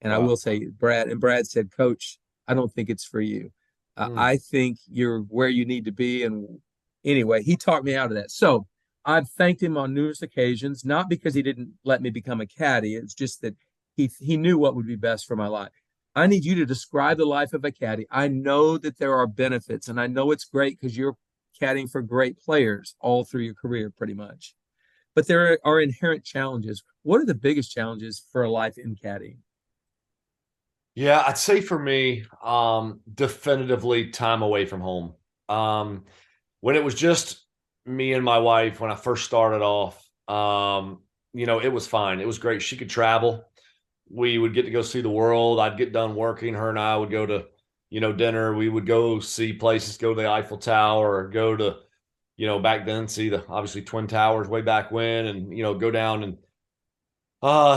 And wow. I will say, Brad said, Coach, I don't think it's for you. I think you're where you need to be. And anyway, he talked me out of that. So I've thanked him on numerous occasions, not because he didn't let me become a caddy. It's just that he knew what would be best for my life. I need you to describe the life of a caddy. I know that there are benefits, and I know it's great because you're caddying for great players all through your career pretty much. But there are inherent challenges. What are the biggest challenges for a life in caddying? Yeah, I'd say for me, definitively time away from home. When it was just me and my wife, when I first started off, it was fine. It was great. She could travel. We would get to go see the world. I'd get done working. Her and I would go to, dinner. We would go see places, go to the Eiffel Tower, or go to, back then, see the obviously Twin Towers way back when, and, go down and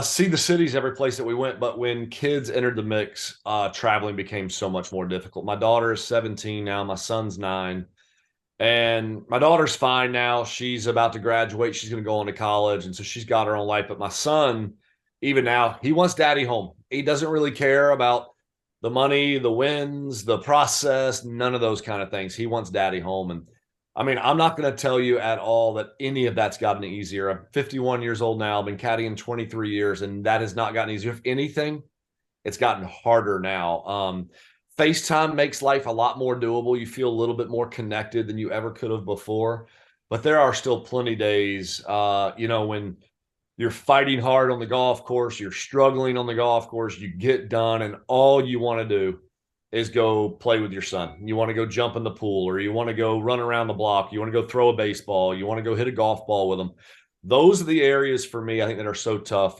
see the cities every place that we went. But when kids entered the mix, traveling became so much more difficult. My daughter is 17 now. My son's 9. And my daughter's fine now. She's about to graduate. She's going to go on to college. And so she's got her own life. But my son, even now, he wants daddy home. He doesn't really care about the money, the wins, the process, none of those kind of things. He wants daddy home. And I mean, I'm not going to tell you at all that any of that's gotten easier. I'm 51 years old now. I've been caddying 23 years, and that has not gotten easier. If anything, it's gotten harder now. FaceTime makes life a lot more doable. You feel a little bit more connected than you ever could have before. But there are still plenty days, when you're fighting hard on the golf course, you're struggling on the golf course, you get done, and all you want to do is go play with your son. You want to go jump in the pool, or you want to go run around the block. You want to go throw a baseball. You want to go hit a golf ball with them. Those are the areas for me, I think, that are so tough.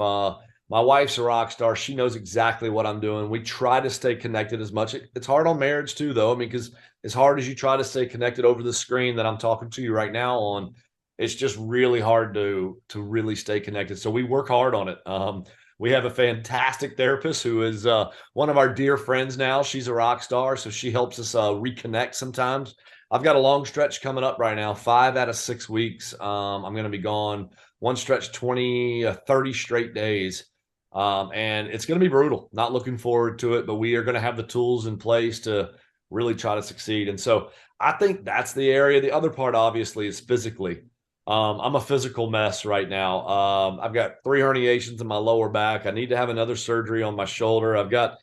My wife's a rock star. She knows exactly what I'm doing. We try to stay connected as much. It's hard on marriage too, though. I mean, because as hard as you try to stay connected over the screen that I'm talking to you right now on, it's just really hard to really stay connected. So we work hard on it. We have a fantastic therapist who is one of our dear friends now. She's a rock star, so she helps us reconnect sometimes. I've got a long stretch coming up right now, 5 out of 6 weeks. I'm going to be gone. One stretch, 30 straight days. And it's going to be brutal. Not looking forward to it, but we are going to have the tools in place to really try to succeed. And so I think that's the area. The other part, obviously, is physically. I'm a physical mess right now. I've got 3 herniations in my lower back. I need to have another surgery on my shoulder. I've got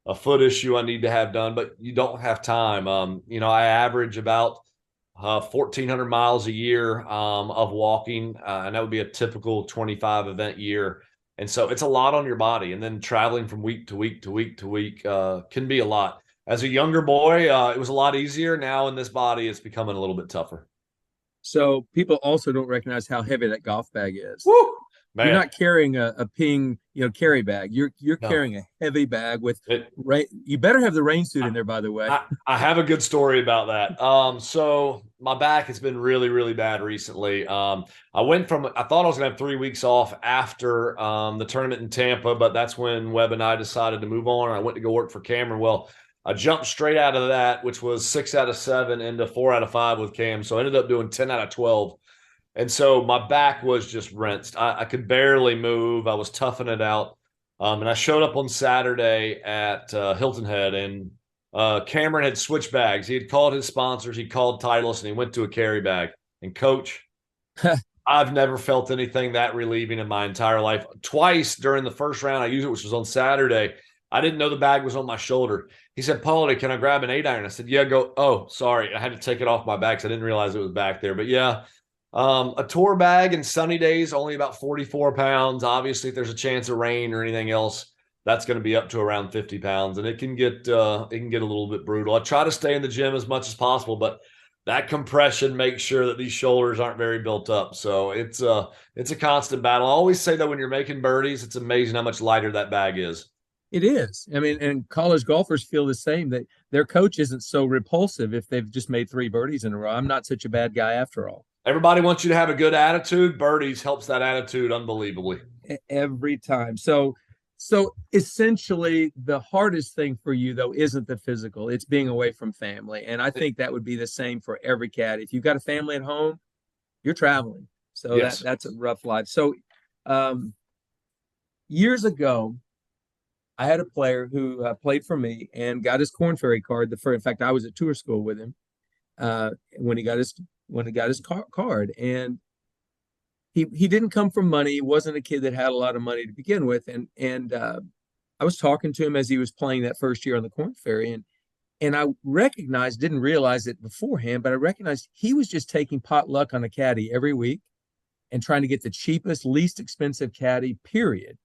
a foot issue I need to have done, but you don't have time. I average about 1,400 miles a year of walking, and that would be a typical 25 event year. And so it's a lot on your body. And then traveling from week to week to week to week can be a lot. As a younger boy, it was a lot easier. Now in this body, it's becoming a little bit tougher. So people also don't recognize how heavy that golf bag is. Woo, man. You're not carrying a ping, carry bag. You're carrying a heavy bag with rain. You better have the rain suit in there, by the way. I have a good story about that. So my back has been really, really bad recently. I thought I was gonna have 3 weeks off after the tournament in Tampa, but that's when Webb and I decided to move on. I went to go work for Cameron. Well, I jumped straight out of that, which was 6 out of 7 into 4 out of 5 with Cam. So I ended up doing 10 out of 12. And so my back was just rinsed. I could barely move. I was toughing it out. And I showed up on Saturday at Hilton Head, and Cameron had switched bags. He had called his sponsors, he called Titleist, and he went to a carry bag. And Coach, I've never felt anything that relieving in my entire life. Twice during the first round I used it, which was on Saturday. I didn't know the bag was on my shoulder. He said, Paulie, can I grab an 8-iron? I said, yeah, go. Oh, sorry. I had to take it off my back because I didn't realize it was back there. But yeah, a tour bag in sunny days, only about 44 pounds. Obviously, if there's a chance of rain or anything else, that's going to be up to around 50 pounds. And it can get a little bit brutal. I try to stay in the gym as much as possible, but that compression makes sure that these shoulders aren't very built up. So it's a constant battle. I always say that when you're making birdies, it's amazing how much lighter that bag is. It is. I mean, and college golfers feel the same, that their coach isn't so repulsive if they've just made 3 birdies in a row. I'm not such a bad guy after all. Everybody wants you to have a good attitude. Birdies helps that attitude unbelievably. Every time. So essentially the hardest thing for you though isn't the physical, it's being away from family. And I think that would be the same for every caddy. If you've got a family at home, you're traveling. So yes. That's a rough life. So years ago, I had a player who played for me and got his Korn Ferry card. In fact, I was at tour school with him when he got his card. And he didn't come from money. He wasn't a kid that had a lot of money to begin with. And I was talking to him as he was playing that first year on the Korn Ferry, and I didn't realize it beforehand, but I recognized he was just taking pot luck on a caddy every week and trying to get the cheapest, least expensive caddy, period.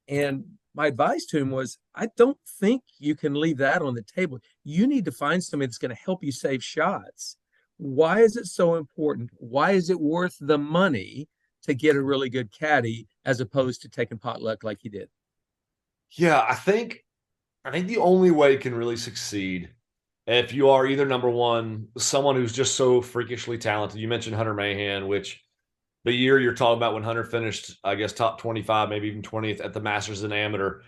And my advice to him was, I don't think you can leave that on the table. You need to find somebody that's going to help you save shots. Why is it so important? Why is it worth the money to get a really good caddy as opposed to taking potluck like he did? Yeah, I think the only way you can really succeed if you are either, number one, someone who's just so freakishly talented. You mentioned Hunter Mahan, which the year you're talking about when Hunter finished, I guess, top 25, maybe even 20th at the Masters and Amateur,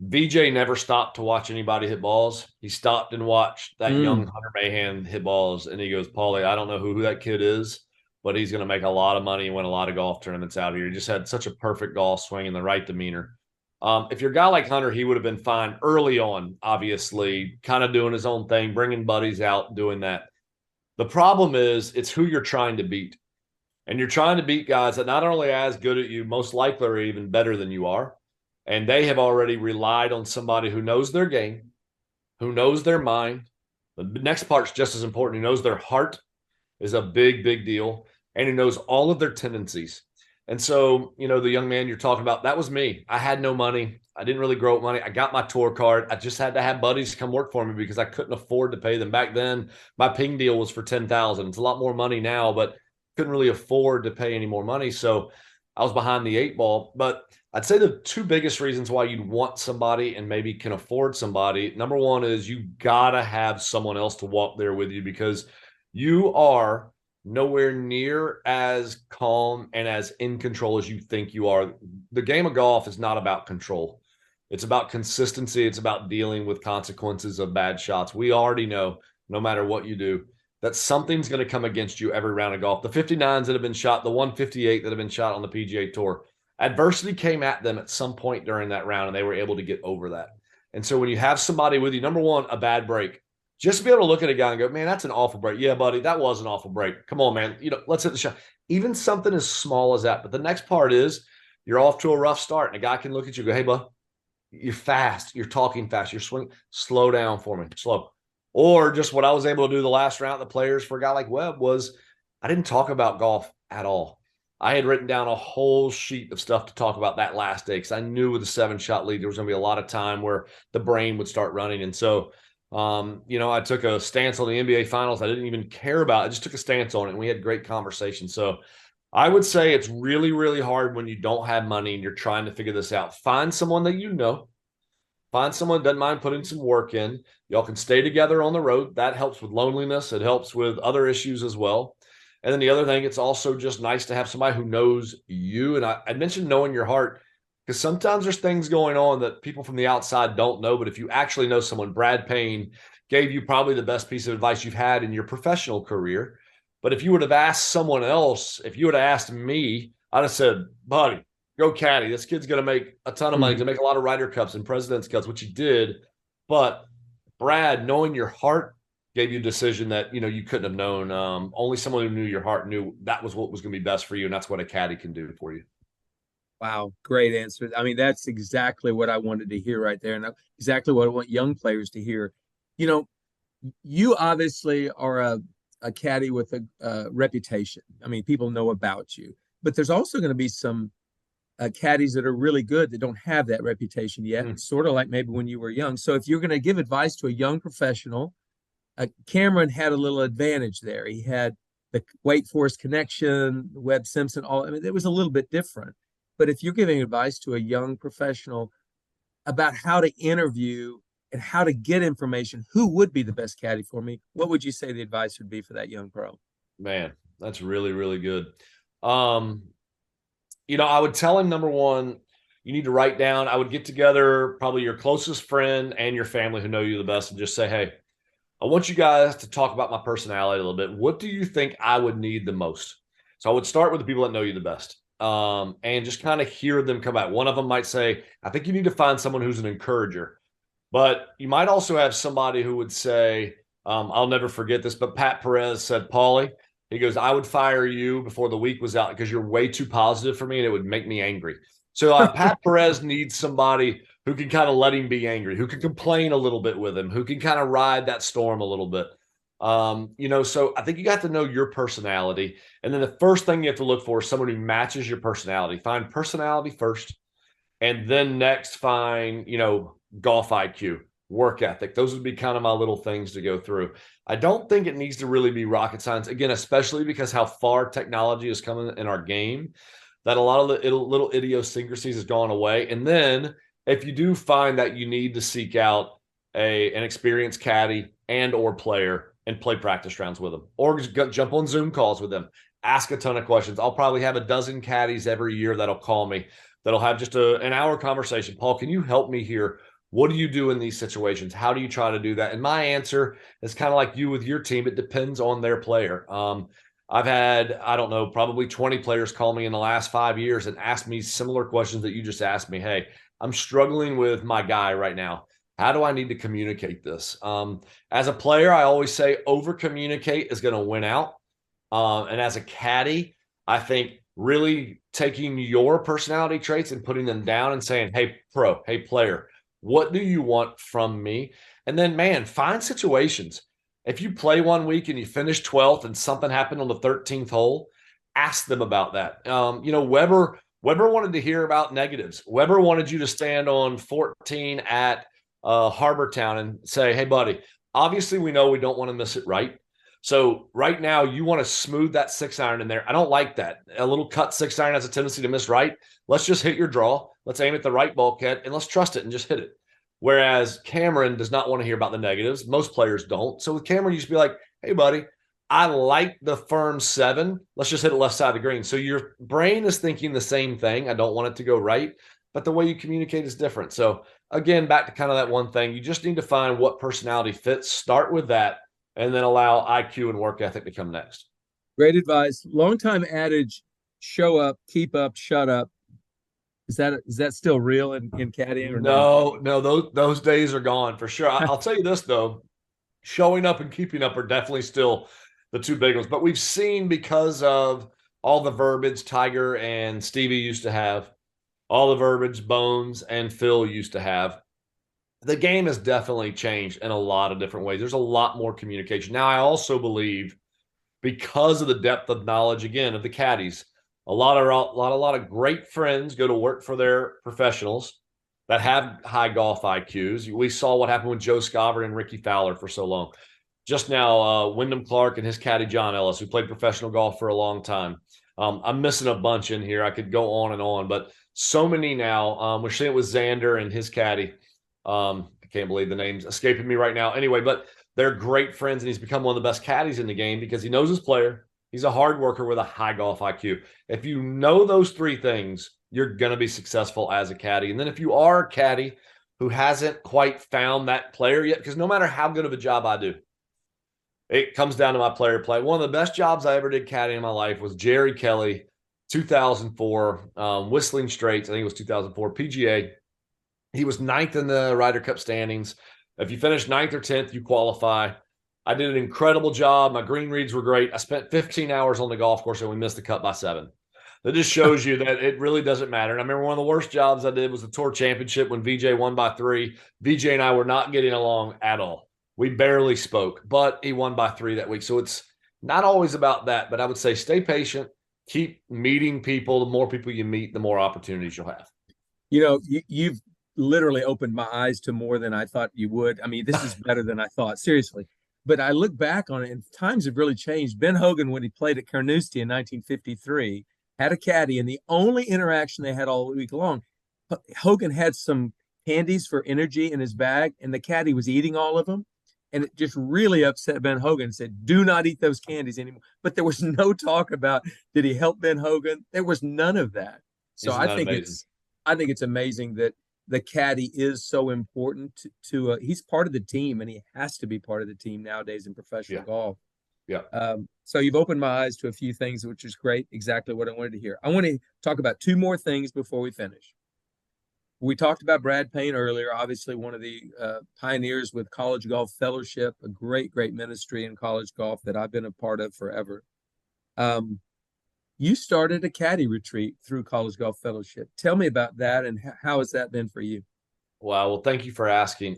VJ never stopped to watch anybody hit balls. He stopped and watched that young Hunter Mahan hit balls, and he goes, Paulie, I don't know who that kid is, but he's going to make a lot of money and win a lot of golf tournaments out here. He just had such a perfect golf swing and the right demeanor. If you're a guy like Hunter, he would have been fine early on, obviously, kind of doing his own thing, bringing buddies out, doing that. The problem is it's who you're trying to beat. And you're trying to beat guys that not only are as good at you, most likely are even better than you are. And they have already relied on somebody who knows their game, who knows their mind. The next part's just as important. Who knows their heart is a big, big deal. And who knows all of their tendencies. And so, the young man you're talking about, that was me. I had no money. I didn't really grow up money. I got my tour card. I just had to have buddies come work for me because I couldn't afford to pay them. Back then, my ping deal was for $10,000. It's a lot more money now, but couldn't really afford to pay any more money. So I was behind the 8 ball. But I'd say the 2 biggest reasons why you'd want somebody and maybe can afford somebody. Number one is you got to have someone else to walk there with you because you are nowhere near as calm and as in control as you think you are. The game of golf is not about control. It's about consistency. It's about dealing with consequences of bad shots. We already know, no matter what you do, that something's going to come against you every round of golf. The 59s that have been shot, the 158 that have been shot on the PGA Tour, adversity came at them at some point during that round, and they were able to get over that. And so when you have somebody with you, number one, a bad break, just to be able to look at a guy and go, man, that's an awful break. Yeah, buddy, that was an awful break. Come on, man. Let's hit the shot. Even something as small as that. But the next part is you're off to a rough start, and a guy can look at you and go, hey, bud, you're fast. You're talking fast. You're swinging. Slow down for me. Slow. Or just what I was able to do the last round, the players for a guy like Webb was I didn't talk about golf at all. I had written down a whole sheet of stuff to talk about that last day because I knew with the 7-shot lead, there was going to be a lot of time where the brain would start running. And so, I took a stance on the NBA finals. I didn't even care about it. I just took a stance on it, and we had great conversation. So I would say it's really, really hard when you don't have money and you're trying to figure this out. Find someone that you know. Find someone that doesn't mind putting some work in. Y'all can stay together on the road. That helps with loneliness. It helps with other issues as well. And then the other thing, it's also just nice to have somebody who knows you. And I mentioned knowing your heart. because sometimes there's things going on that people from the outside don't know. But if you actually know someone, Brad Payne gave you probably the best piece of advice you've had in your professional career. But if you would have asked someone else, if you would have asked me, I'd have said, buddy, go caddy. This kid's going to make a ton of money. He's going to make a lot of Ryder Cups and President's Cups, which he did. But Brad, knowing your heart, gave you a decision that, you couldn't have known. Only someone who knew your heart knew that was what was going to be best for you. And that's what a caddy can do for you. Wow, great answer. I mean, that's exactly what I wanted to hear right there, and exactly what I want young players to hear. You obviously are a caddy with a reputation. I mean, people know about you, but there's also going to be some caddies that are really good that don't have that reputation yet, sort of like maybe when you were young. So if you're going to give advice to a young professional, Cameron had a little advantage there. He had the Wake Forest connection, Webb Simpson, it was a little bit different. But if you're giving advice to a young professional about how to interview and how to get information, who would be the best caddy for me, what would you say the advice would be for that young pro? Man, that's really, really good. I would tell him, number one, you need to write down. I would get together probably your closest friend and your family who know you the best and just say, hey, I want you guys to talk about my personality a little bit. What do you think I would need the most? So I would start with the people that know you the best. And just kind of hear them come out. One of them might say, I think you need to find someone who's an encourager. But you might also have somebody who would say, I'll never forget this, but Pat Perez said, Paulie, he goes, I would fire you before the week was out because you're way too positive for me and it would make me angry. So Pat Perez needs somebody who can kind of let him be angry, who can complain a little bit with him, who can kind of ride that storm a little bit. So I think you got to know your personality. And then the first thing you have to look for is someone who matches your personality. Find personality first. And then next find, golf IQ, work ethic. Those would be kind of my little things to go through. I don't think it needs to really be rocket science. Again, especially because how far technology is coming in our game, that a lot of the little idiosyncrasies has gone away. And then if you do find that you need to seek out an experienced caddy and or player and play practice rounds with them, or just jump on Zoom calls with them, ask a ton of questions. I'll probably have a dozen caddies every year that'll call me, that'll have just an hour conversation. Paul, can you help me here? What do you do in these situations? How do you try to do that? And my answer is kind of like you with your team. It depends on their player. I've had, probably 20 players call me in the last 5 years and ask me similar questions that you just asked me. Hey, I'm struggling with my guy right now. How do I need to communicate this? As a player, I always say over communicate is going to win out. And as a caddy, I think really taking your personality traits and putting them down and saying, hey, pro, hey, player, what do you want from me? And then, man, find situations. If you play one week and you finish 12th and something happened on the 13th hole, ask them about that. Weber wanted to hear about negatives. Weber wanted you to stand on 14 at Harbor Town and say, hey, buddy, obviously we know we don't want to miss it right. So right now you want to smooth that 6-iron in there. I don't like that. A little cut 6-iron has a tendency to miss right. Let's just hit your draw. Let's aim at the right bulkhead and let's trust it and just hit it. Whereas Cameron does not want to hear about the negatives. Most players don't. So with Cameron, you just be like, hey, buddy, I like the firm 7. Let's just hit it left side of the green. So your brain is thinking the same thing. I don't want it to go right. But the way you communicate is different. So again, back to kind of that one thing. You just need to find what personality fits. Start with that. And then allow IQ and work ethic to come next. Great advice. Longtime adage, show up, keep up, shut up. Is that still real in caddying? Or no, those days are gone for sure. I'll tell you this, though. Showing up and keeping up are definitely still the two big ones. But we've seen, because of all the verbiage Tiger and Stevie used to have, all the verbiage Bones and Phil used to have, the game has definitely changed in a lot of different ways. There's a lot more communication. Now, I also believe, because of the depth of knowledge, again, of the caddies, a lot of great friends go to work for their professionals that have high golf IQs. We saw what happened with Joe Scover and Ricky Fowler for so long. Just now, Wyndham Clark and his caddy, John Ellis, who played professional golf for a long time. I'm missing a bunch in here. I could go on and on, but so many now. We're seeing it with Xander and his caddy. I can't believe the name's escaping me right now. Anyway, but they're great friends, and he's become one of the best caddies in the game because he knows his player. He's a hard worker with a high golf IQ. If you know those three things, you're going to be successful as a caddy. And then if you are a caddy who hasn't quite found that player yet, because no matter how good of a job I do, it comes down to my player play. One of the best jobs I ever did caddying in my life was Jerry Kelly, 2004, Whistling Straits. I think it was 2004 PGA. He was 9th in the Ryder Cup standings. If you finish 9th or 10th, you qualify. I did an incredible job. My green reads were great. I spent 15 hours on the golf course and we missed the cut by 7. That just shows you that it really doesn't matter. And I remember one of the worst jobs I did was the Tour Championship when VJ won by 3. VJ and I were not getting along at all. We barely spoke, but he won by 3 that week. So it's not always about that, but I would say stay patient, keep meeting people. The more people you meet, the more opportunities you'll have. You know, you've literally opened my eyes to more than I thought you would. I mean, this is better than I thought, seriously. But I look back on it and times have really changed. Ben Hogan, when he played at Carnoustie in 1953, had a caddy, and the only interaction they had all week long, Hogan had some candies for energy in his bag, and the caddy was eating all of them. And it just really upset Ben Hogan and said, do not eat those candies anymore. But there was no talk about, did he help Ben Hogan? There was none of that. So I think it's amazing that the caddy is so important to he's part of the team, and he has to be part of the team nowadays in professional golf. Yeah. So you've opened my eyes to a few things, which is great. Exactly what I wanted to hear. I want to talk about 2 more things before we finish. We talked about Brad Payne earlier, obviously one of the pioneers with College Golf Fellowship, a great, great ministry in college golf that I've been a part of forever. You started a caddy retreat through College Golf Fellowship. Tell me about that, and how has that been for you? Wow. Well, thank you for asking.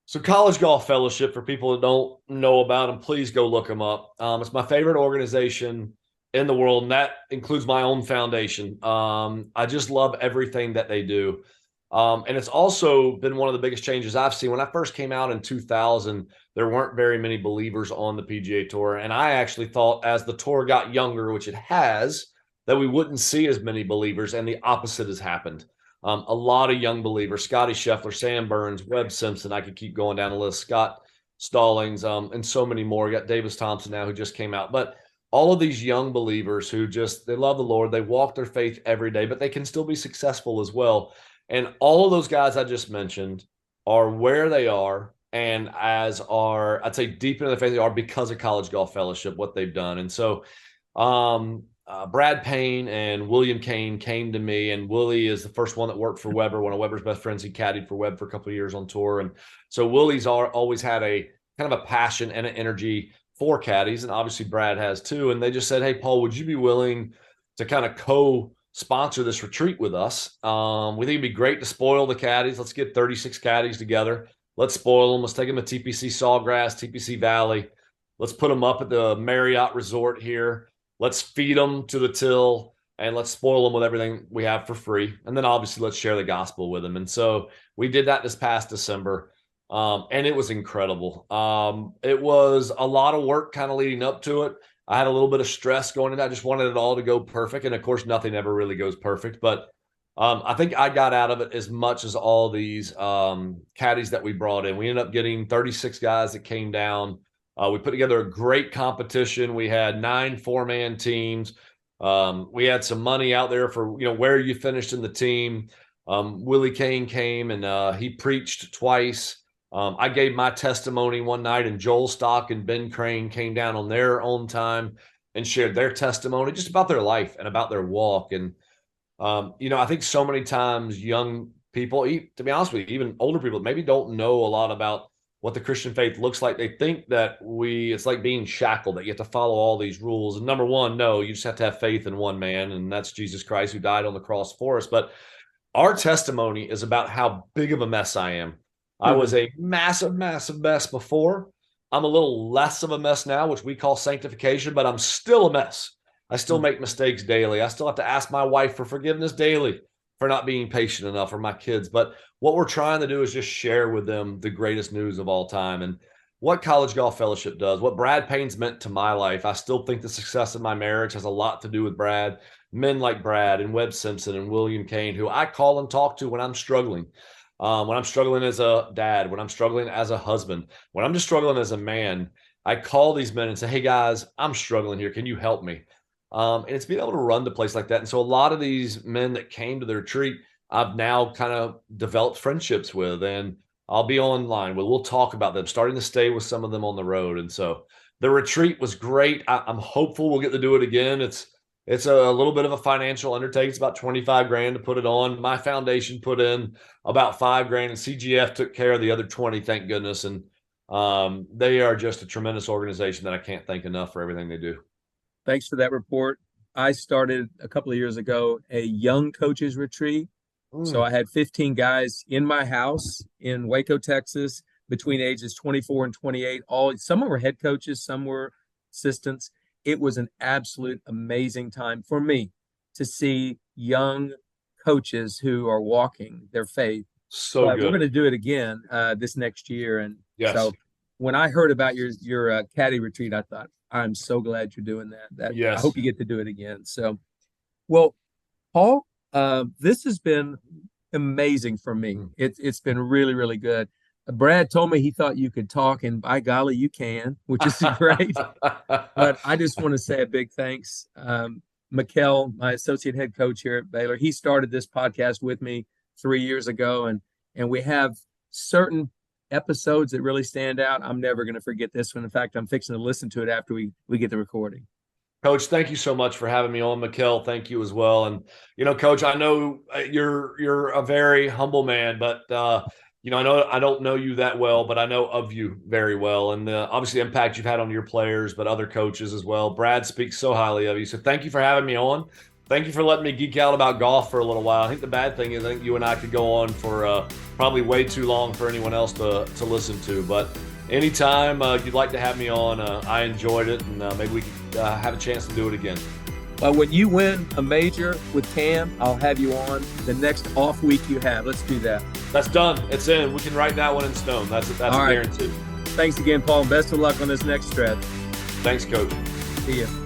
So College Golf Fellowship, for people that don't know about them, please go look them up. It's my favorite organization in the world, and that includes my own foundation. I just love everything that they do. And it's also been one of the biggest changes I've seen. When I first came out in 2000, there weren't very many believers on the PGA Tour. And I actually thought as the tour got younger, which it has, that we wouldn't see as many believers, and the opposite has happened. A lot of young believers, Scotty Scheffler, Sam Burns, Webb Simpson, I could keep going down the list, Scott Stallings, and so many more. We got Davis Thompson now who just came out. But all of these young believers who they love the Lord, they walk their faith every day, but they can still be successful as well. And all of those guys I just mentioned are where they are, and I'd say deep into the faith they are because of College Golf Fellowship, what they've done. And so Brad Payne and William Kane came to me, and Willie is the first one that worked for Weber, one of Weber's best friends. He caddied for Webb for a couple of years on tour. And so Willie's always had a kind of a passion and an energy for caddies, and obviously Brad has too. And they just said, hey, Paul, would you be willing to kind of co-sponsor this retreat with us? We think it'd be great to spoil the caddies. Let's get 36 caddies together. Let's spoil them. Let's take them to TPC Sawgrass, TPC Valley. Let's put them up at the Marriott Resort here. Let's feed them to the till, and let's spoil them with everything we have for free. And then obviously let's share the gospel with them. And so we did that this past December. And it was incredible. It was a lot of work kind of leading up to it. I had a little bit of stress going into it. I just wanted it all to go perfect. And of course, nothing ever really goes perfect. But I think I got out of it as much as all these caddies that we brought in. We ended up getting 36 guys that came down. We put together a great competition. We had 9 4-man teams. We had some money out there for, where you finished in the team. Willie Kane came and he preached twice. I gave my testimony one night, and Joel Stock and Ben Crane came down on their own time and shared their testimony just about their life and about their walk. And, I think so many times young people, to be honest with you, even older people maybe don't know a lot about what the Christian faith looks like. They think that it's like being shackled, that you have to follow all these rules. And number one, no, you just have to have faith in one man, and that's Jesus Christ, who died on the cross for us. But our testimony is about how big of a mess I am. I was a massive, massive mess before. I'm a little less of a mess now, which we call sanctification, but I'm still a mess. I still make mistakes daily. I still have to ask my wife for forgiveness daily for not being patient enough, for my kids. But what we're trying to do is just share with them the greatest news of all time. And what College Golf Fellowship does, what Brad Payne's meant to my life, I still think the success of my marriage has a lot to do with Brad. Men like Brad and Webb Simpson and William Kane, who I call and talk to when I'm struggling. When I'm struggling as a dad, when I'm struggling as a husband, when I'm just struggling as a man, I call these men and say, hey guys, I'm struggling here. Can you help me? And it's being able to run the place like that. And so a lot of these men that came to the retreat, I've now kind of developed friendships with, and I'll be online. We'll talk about them, starting to stay with some of them on the road. And so the retreat was great. I'm hopeful we'll get to do it again. It's a little bit of a financial undertaking. It's about 25 grand to put it on. My foundation put in about 5 grand, and CGF took care of the other 20, thank goodness. And they are just a tremendous organization that I can't thank enough for everything they do. Thanks for that report. I started a couple of years ago a young coaches retreat. So I had 15 guys in my house in Waco, Texas, between ages 24 and 28. Some were head coaches, some were assistants. It was an absolute amazing time for me to see young coaches who are walking their faith. So good. We're going to do it again this next year. And yes. So when I heard about your caddy retreat, I thought, I'm so glad you're doing that. Yes. I hope you get to do it again. So, well, Paul, this has been amazing for me. It's been really, really good. Brad told me he thought you could talk, and by golly, you can, which is great. But I just want to say a big thanks. Mikkel, my associate head coach here at Baylor, he started this podcast with me 3 years ago, and we have certain episodes that really stand out. I'm never going to forget this one. In fact, I'm fixing to listen to it after we get the recording. Coach, thank you so much for having me on. Mikkel, thank you as well. And, Coach, I know you're a very humble man, but, I don't know you that well, but I know of you very well. And obviously the impact you've had on your players, but other coaches as well. Brad speaks so highly of you. So thank you for having me on. Thank you for letting me geek out about golf for a little while. I think the bad thing is I think you and I could go on for probably way too long for anyone else to listen to. But anytime you'd like to have me on, I enjoyed it, and maybe we could have a chance to do it again. Well, when you win a major with Cam, I'll have you on the next off week you have. Let's do that. That's done. It's in. We can write that one in stone. That's a guarantee. Thanks again, Paul. Best of luck on this next stretch. Thanks, Coach. See you.